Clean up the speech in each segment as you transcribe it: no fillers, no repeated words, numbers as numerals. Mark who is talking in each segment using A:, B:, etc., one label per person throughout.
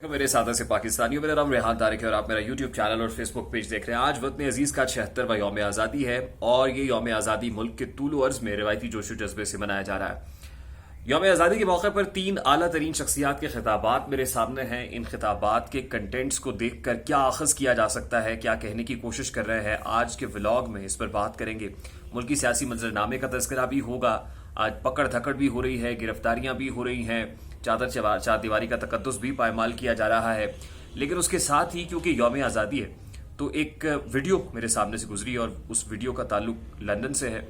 A: मेरे साथ से पाकिस्तानियों, मेरा नाम रेहान तारिक है और आप मेरा यूट्यूब चैनल और फेसबुक पेज देख रहे हैं। आज वतन अजीज का 76वां यौम आज़ादी है और ये यौम आज़ादी मुल्क के तूल अर्ज में रिवायती जोशो जज्बे से मनाया जा रहा है। यौम आज़ादी के मौके पर 3 आला तरीन शख्सियात के खिताबात मेरे सामने हैं। इन खिताबात के कंटेंट्स को देख कर क्या अखज़ किया जा सकता है, क्या कहने की कोशिश कर रहे हैं, आज के व्लॉग में इस पर बात करेंगे। मुल्की सियासी मंजरनामे का तज़किरा भी होगा। आज पकड़ धकड़ भी हो रही है, गिरफ्तारियां भी हो रही हैं, चार दीवारी का तकद्दुस भी पायमाल किया जा रहा है। लेकिन उसके साथ ही क्योंकि यौम आज़ादी है तो एक वीडियो मेरे सामने से गुजरी और उस वीडियो का ताल्लुक लंदन से है।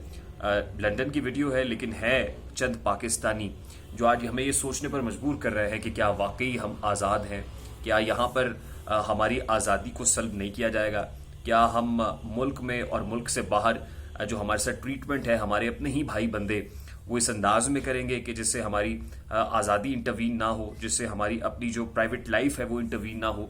A: लंदन की वीडियो है लेकिन है चंद पाकिस्तानी जो आज हमें ये सोचने पर मजबूर कर रहे हैं कि क्या वाकई हम आज़ाद हैं, क्या यहाँ पर हमारी आज़ादी को सल्ब नहीं किया जाएगा, क्या हम मुल्क में और मुल्क से बाहर जो हमारे साथ ट्रीटमेंट है हमारे अपने ही भाई बंदे वो इस अंदाज में करेंगे कि जिससे हमारी आज़ादी इंटरवीन ना हो, जिससे हमारी अपनी जो प्राइवेट लाइफ है वो इंटरवीन ना हो।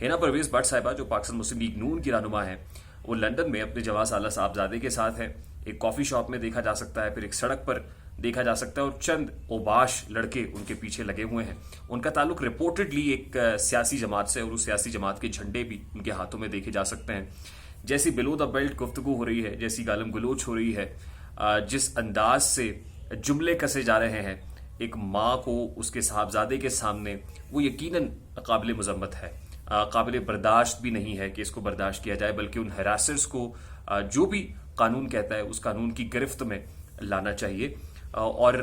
A: हिना परवेज़ भट्ट साहिबा जो पाकिस्तान मुस्लिम लीग नून की रहनुमा है, वो लंदन में अपने जवान साला साहबजादे के साथ है। एक कॉफ़ी शॉप में देखा जा सकता है, फिर एक सड़क पर देखा जा सकता है और चंद ओबाश लड़के उनके पीछे लगे हुए हैं। उनका ताल्लुक रिपोर्टेडली एक सियासी जमात से और उस सियासी जमात के झंडे भी उनके हाथों में देखे जा सकते हैं। जैसी बिलो द बेल्ट गुफ्तगू हो रही है, जैसी गालम गलोच हो रही है, जिस अंदाज से जुमले कसे जा रहे हैं एक माँ को उसके साहबजादे के सामने, वो यकीनन काबिल मजम्मत है। काबिल बर्दाश्त भी नहीं है कि इसको बर्दाश्त किया जाए, बल्कि उन हैरासर्स को जो भी कानून कहता है उस कानून की गिरफ्त में लाना चाहिए। और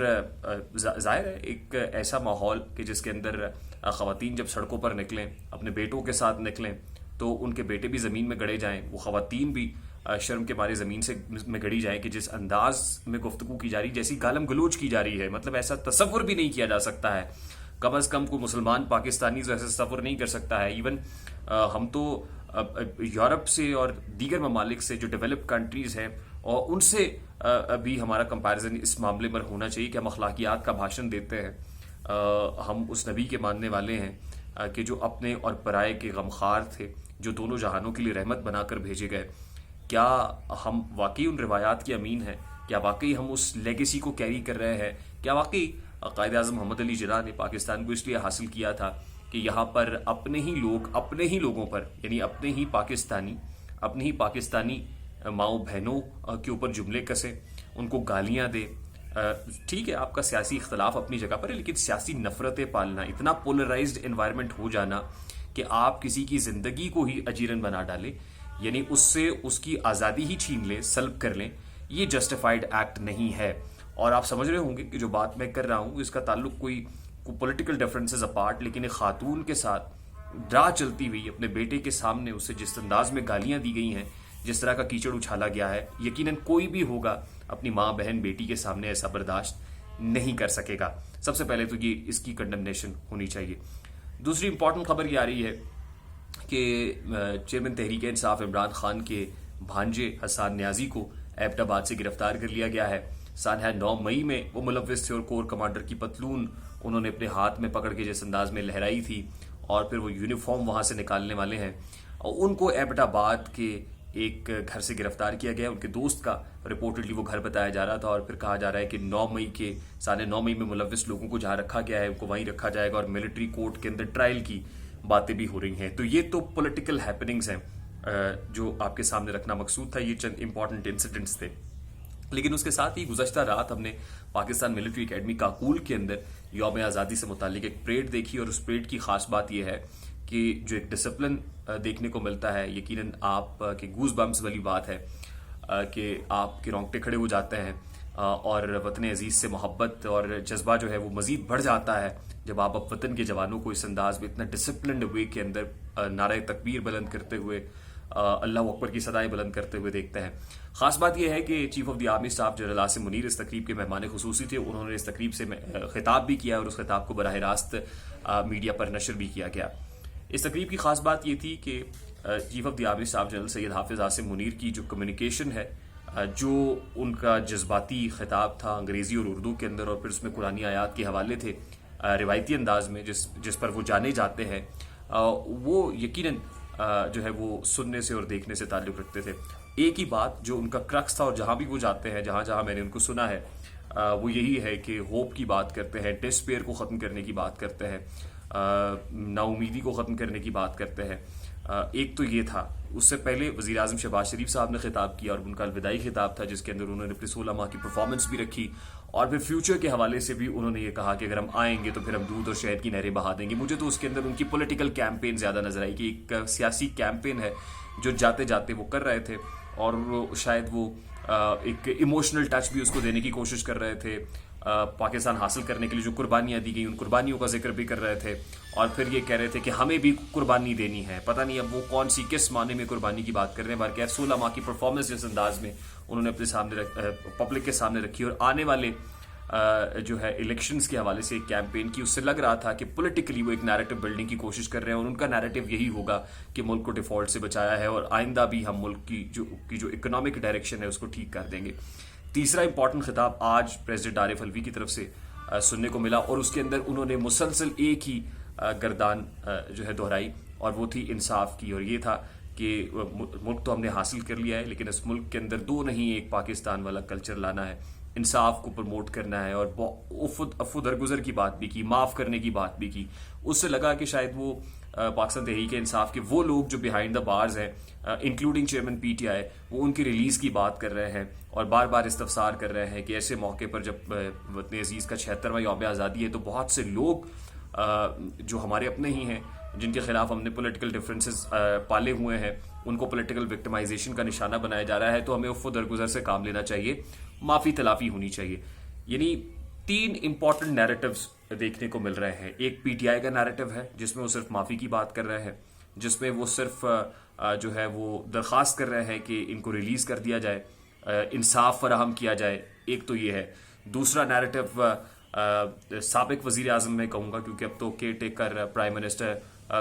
A: जाहिर है एक ऐसा माहौल कि जिसके अंदर ख़वातीन जब सड़कों पर निकलें, अपने बेटों के साथ निकलें तो उनके बेटे भी ज़मीन में गड़े जाएं, वो ख़वातीन भी शर्म के मारे ज़मीन से में गड़ी जाए कि जिस अंदाज में गुफ्तगू की जा रही, जैसी गालम गलोच की जा रही है, मतलब ऐसा तसव्वुर भी नहीं किया जा सकता है। कम अज़ कम कोई मुसलमान पाकिस्तानी तो ऐसा तसव्वुर नहीं कर सकता है। इवन हम तो यूरोप से और दीगर ममालिक से जो डेवलप्ड कंट्रीज़ हैं और उनसे भी हमारा कंपैरिजन इस मामले पर होना चाहिए कि हम अखलाकियात का भाषण देते हैं। हम उस नबी के मानने वाले हैं कि जो अपने और पराये के गमखार थे, जो दोनों जहानों के लिए रहमत बनाकर भेजे गए। क्या हम वाकई उन रिवायात के अमीन हैं? क्या वाकई हम उस लेगेसी को कैरी कर रहे हैं? क्या वाकई कायद आज़म मोहम्मद अली जिन्ना ने पाकिस्तान को इसलिए हासिल किया था कि यहाँ पर अपने ही लोग अपने ही लोगों पर, यानी अपने ही पाकिस्तानी माओ बहनों के ऊपर जुमले कसे, उनको गालियाँ दे? ठीक है, आपका सियासी इख्तलाफ अपनी जगह पर है, लेकिन सियासी नफरतें पालना, इतना पोलराइज्ड एनवायरनमेंट हो जाना कि आप किसी की ज़िंदगी को ही अजीरन बना डालें, यानी उससे उसकी आज़ादी ही छीन लें, सल्ब कर लें, ये जस्टिफाइड एक्ट नहीं है। और आप समझ रहे होंगे कि जो बात मैं कर रहा हूँ इसका ताल्लुक कोई पॉलिटिकल डिफरेंसेस अपार्ट, लेकिन एक खातून के साथ राह चलती हुई अपने बेटे के सामने उससे जिस अंदाज में गालियाँ दी गई हैं, जिस तरह का कीचड़ उछाला गया है, यकीनन कोई भी होगा अपनी माँ बहन बेटी के सामने ऐसा बर्दाश्त नहीं कर सकेगा। सबसे पहले तो ये इसकी कंडमनेशन होनी चाहिए। दूसरी इंपॉर्टेंट खबर ये आ रही है कि चेयरमैन तहरीक इंसाफ इमरान खान के भांजे हसन न्याजी को एबटाबाद से गिरफ्तार कर लिया गया है। सानहा 9 मई में वो मुलव्विस थे और कोर कमांडर की पतलून उन्होंने अपने हाथ में पकड़ के जिस अंदाज में लहराई थी और फिर वो यूनिफॉर्म वहाँ से निकालने वाले हैं और उनको एबटाबाद के एक घर से गिरफ्तार किया गया। उनके दोस्त का रिपोर्टेडली वो घर बताया जा रहा था और फिर कहा जा रहा है कि 9 मई में मुलव्विस लोगों को जहाँ रखा गया है उनको वहीं रखा जाएगा और मिलिट्री कोर्ट के अंदर ट्रायल की बातें भी हो रही हैं। तो ये तो पॉलिटिकल हैपनिंग्स हैं जो आपके सामने रखना मकसूद था। ये चंद इंपॉर्टेंट इंसिडेंट्स थे, लेकिन उसके साथ ही गुज़श्ता रात हमने पाकिस्तान मिलिट्री एकेडमी काकूल के अंदर यौम आज़ादी से मुतालिक एक परेड देखी और उस परेड की खास बात यह है कि जो एक डिसिप्लिन देखने को मिलता है, यकीनन आप के गूज बम्स वाली बात है कि आपके रोंगटे खड़े हो जाते हैं और वतन अजीज़ से मोहब्बत और जज्बा जो है वो मज़ीद बढ़ जाता है जब आप वतन के जवानों को इस अंदाज में इतना डिसिप्लिन्ड वे के अंदर नारे तकबीर बुलंद करते हुए, अल्लाह अकबर की सदाएं बुलंद करते हुए देखते हैं। ख़ास बात यह है कि chief of the army staff general Asim Munir इस तकरीब के मेहमान खुसूसी थे। उन्होंने इस तकरीब से खिताब भी किया और उस खिताब को बराह रास्त मीडिया पर नशर भी किया गया। इस तकरीब की खास बात यह थी कि chief of the army staff general Syed Hafiz Asim Munir की जो कम्युनिकेशन है, जो उनका जज्बाती खिताब था अंग्रेज़ी और उर्दू के अंदर और फिर उसमें कुरानी आयात के हवाले थे रिवायती अंदाज में जिस पर वो जाने जाते हैं, वो यकीनन जो है वो सुनने से और देखने से ताल्लुक़ रखते थे। एक ही बात जो उनका क्रक्स था और जहाँ भी वो जाते हैं, जहाँ जहाँ मैंने उनको सुना है, वो यही है कि होप की बात करते हैं, डिस्पेयर को ख़त्म करने की बात करते हैं, ناامیدی کو ختم کرنے کی بات کرتے ہیں. ایک تو یہ تھا. اس سے پہلے وزیر اعظم شہباز شریف صاحب نے خطاب کیا اور ان کا الوداعی خطاب تھا جس کے اندر انہوں نے اپنی 16 ماہ کی پرفارمنس بھی رکھی اور پھر فیوچر کے حوالے سے بھی انہوں نے یہ کہا کہ اگر ہم آئیں گے تو پھر ہم دودھ اور شہد کی نہریں بہا دیں گے. مجھے تو اس کے اندر ان کی پولیٹیکل کیمپین زیادہ نظر آئی کہ ایک سیاسی کیمپین ہے جو جاتے جاتے وہ کر رہے تھے اور شاید وہ ایک ایموشنل ٹچ بھی اس کو دینے کی کوشش کر رہے تھے. پاکستان حاصل کرنے کے لیے جو قربانیاں دی گئیں ان قربانیوں کا ذکر بھی کر رہے تھے اور پھر یہ کہہ رہے تھے کہ ہمیں بھی قربانی دینی ہے. پتہ نہیں اب وہ کون سی کس معنی میں قربانی کی بات کر رہے ہیں. بلکہ 16 ماہ کی پرفارمنس جس انداز میں انہوں نے اپنے سامنے پبلک کے سامنے رکھی اور آنے والے جو ہے الیکشنز کے حوالے سے ایک کیمپین کی, اس سے لگ رہا تھا کہ پولیٹیکلی وہ ایک نیریٹو بلڈنگ کی کوشش کر رہے ہیں اور ان کا نیریٹو یہی ہوگا کہ ملک کو ڈیفالٹ سے بچایا ہے اور آئندہ بھی ہم ملک کی جو اکنامک ڈائریکشن ہے اس کو ٹھیک کر دیں گے. تیسرا امپورٹنٹ خطاب آج پریزیڈنٹ عارف الوی کی طرف سے سننے کو ملا اور اس کے اندر انہوں نے مسلسل ایک ہی گردان جو ہے دہرائی اور وہ تھی انصاف کی. اور یہ تھا کہ ملک تو ہم نے حاصل کر لیا ہے لیکن اس ملک کے اندر دو نہیں ایک پاکستان والا کلچر لانا ہے, انصاف کو پروموٹ کرنا ہے. اور عفو درگزر کی بات بھی کی, معاف کرنے کی بات بھی کی. اس سے لگا کہ شاید وہ پاکستان تحریک انصاف کے وہ لوگ جو بیہائنڈ دا بارز ہیں including chairman P T I وہ ان کی ریلیز کی بات کر رہے ہیں اور بار بار استفسار کر رہے ہیں کہ ایسے موقع پر جب وطن عزیز کا 76واں یوم آزادی ہے تو بہت سے لوگ جو ہمارے اپنے ہی ہیں جن کے خلاف ہم نے پولیٹیکل ڈفرینسز پالے ہوئے ہیں ان کو پولیٹیکل وکٹمائزیشن کا نشانہ بنایا جا رہا ہے تو ہمیں عفو درگزر سے کام لینا چاہیے, معافی تلافی ہونی چاہیے. یعنی 3 امپورٹنٹ نیریٹوز دیکھنے کو مل رہے ہیں. ایک پی ٹی آئی کا نیریٹو ہے جس میں وہ صرف معافی کی بات کر رہے ہیں, جس میں وہ صرف جو ہے وہ درخواست کر رہے ہیں کہ ان کو ریلیز کر دیا جائے, انصاف فراہم کیا جائے. ایک تو یہ ہے. دوسرا نیریٹو سابق وزیر اعظم میں کہوں گا کیونکہ اب تو care taker prime minister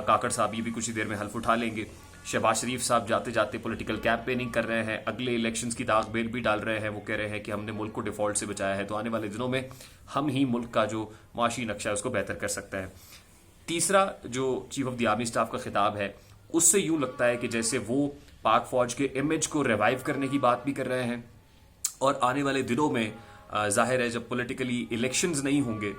A: Kakar صاحب یہ بھی کچھ ہی دیر میں حلف اٹھا لیں گے. شہباز شریف صاحب جاتے جاتے پولیٹیکل کیمپیننگ کر رہے ہیں, اگلے الیکشنز کی داغ بیل بھی ڈال رہے ہیں. وہ کہہ رہے ہیں کہ ہم نے ملک کو ڈیفالٹ سے بچایا ہے تو آنے والے دنوں میں ہم ہی ملک کا جو معاشی نقشہ ہے اس کو بہتر کر سکتے ہیں. تیسرا جو chief of the army staff کا خطاب ہے اس سے یوں لگتا ہے کہ جیسے وہ پاک فوج کے امیج کو ریوائیو کرنے کی بات بھی کر رہے ہیں اور آنے والے دنوں میں ظاہر ہے جب پولیٹیکلی الیکشنز نہیں ہوں گے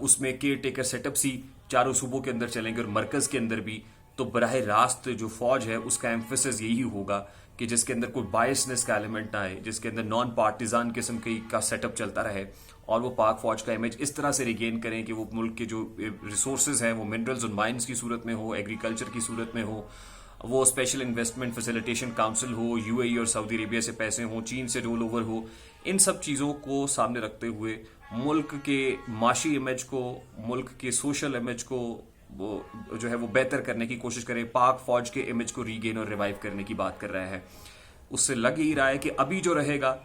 A: اس میں کیئر ٹیکر سیٹ اپس ہی چاروں صوبوں کے اندر چلیں گے اور مرکز کے اندر بھی, تو براہ راست جو فوج ہے اس کا ایمفیسس یہی ہوگا کہ جس کے اندر کوئی بائسنس کا ایلیمنٹ نہ آئے, جس کے اندر نان پارٹیزان قسم کا سیٹ اپ چلتا رہے اور وہ پاک فوج کا امیج اس طرح سے ریگین کریں کہ وہ ملک کے جو ریسورسز ہیں وہ منرلز اور مائنز کی صورت میں ہو, ایگریکلچر کی صورت میں ہو, وہ اسپیشل انویسٹمنٹ فیسیلیٹیشن کاؤنسل ہو, یو اے ای اور سعودی عربیہ سے پیسے ہوں, چین سے رول اوور ہو. ان سب چیزوں کو سامنے رکھتے ہوئے ملک کے معاشی امیج کو, ملک کے سوشل امیج کو وہ جو ہے وہ بہتر کرنے کی کوشش کریں, پاک فوج کے امیج کو ریگین اور ریوائیو کرنے کی بات کر رہے ہیں. اس سے لگ ہی رہا ہے کہ ابھی جو رہے گا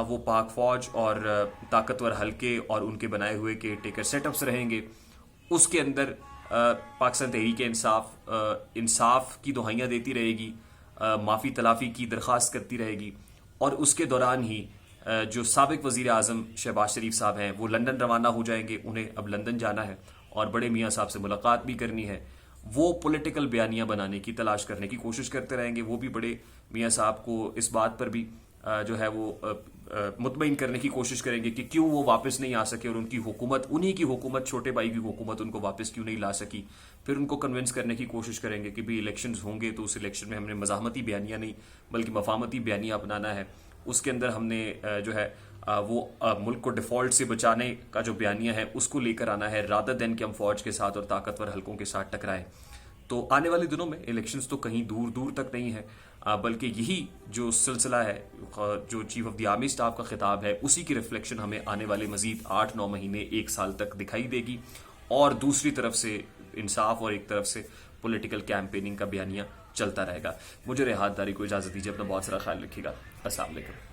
A: وہ پاک فوج اور طاقتور حلقے اور ان کے بنائے ہوئے کے ٹیکر سیٹ اپس رہیں گے. اس کے اندر پاکستان تحریک انصاف کی دہائیاں دیتی رہے گی, معافی تلافی کی درخواست کرتی رہے گی اور اس کے دوران ہی جو سابق وزیر اعظم شہباز شریف صاحب ہیں وہ لندن روانہ ہو جائیں گے. انہیں اب لندن جانا ہے اور بڑے میاں صاحب سے ملاقات بھی کرنی ہے. وہ پولیٹیکل بیانیاں بنانے کی تلاش کرنے کی کوشش کرتے رہیں گے. وہ بھی بڑے میاں صاحب کو اس بات پر بھی جو ہے وہ مطمئن کرنے کی کوشش کریں گے کہ کیوں وہ واپس نہیں آ سکے اور ان کی حکومت, انہی کی حکومت, چھوٹے بھائی کی حکومت ان کو واپس کیوں نہیں لا سکی. پھر ان کو کنونس کرنے کی کوشش کریں گے کہ بھی الیکشنز ہوں گے تو اس الیکشن میں ہم نے مزاحمتی بیانیاں نہیں بلکہ مفاہمتی بیانیاں اپنانا ہے. اس کے اندر ہم نے جو ہے وہ ملک کو ڈیفالٹ سے بچانے کا جو بیانیہ ہے اس کو لے کر آنا ہے رادر دین کہ ہم فوج کے ساتھ اور طاقتور حلقوں کے ساتھ ٹکرائیں. تو آنے والے دنوں میں الیکشنز تو کہیں دور دور تک نہیں ہے بلکہ یہی جو سلسلہ ہے جو chief of the army staff کا خطاب ہے اسی کی ریفلیکشن ہمیں آنے والے مزید 8-9 مہینے 1 سال تک دکھائی دے گی. اور دوسری طرف سے انصاف اور ایک طرف سے پولیٹیکل کیمپیننگ کا بیانیہ چلتا رہے گا. مجھے رحات داری کو اجازت دیجیے, اپنا بہت سارا خیال رکھیے گا. السلام علیکم.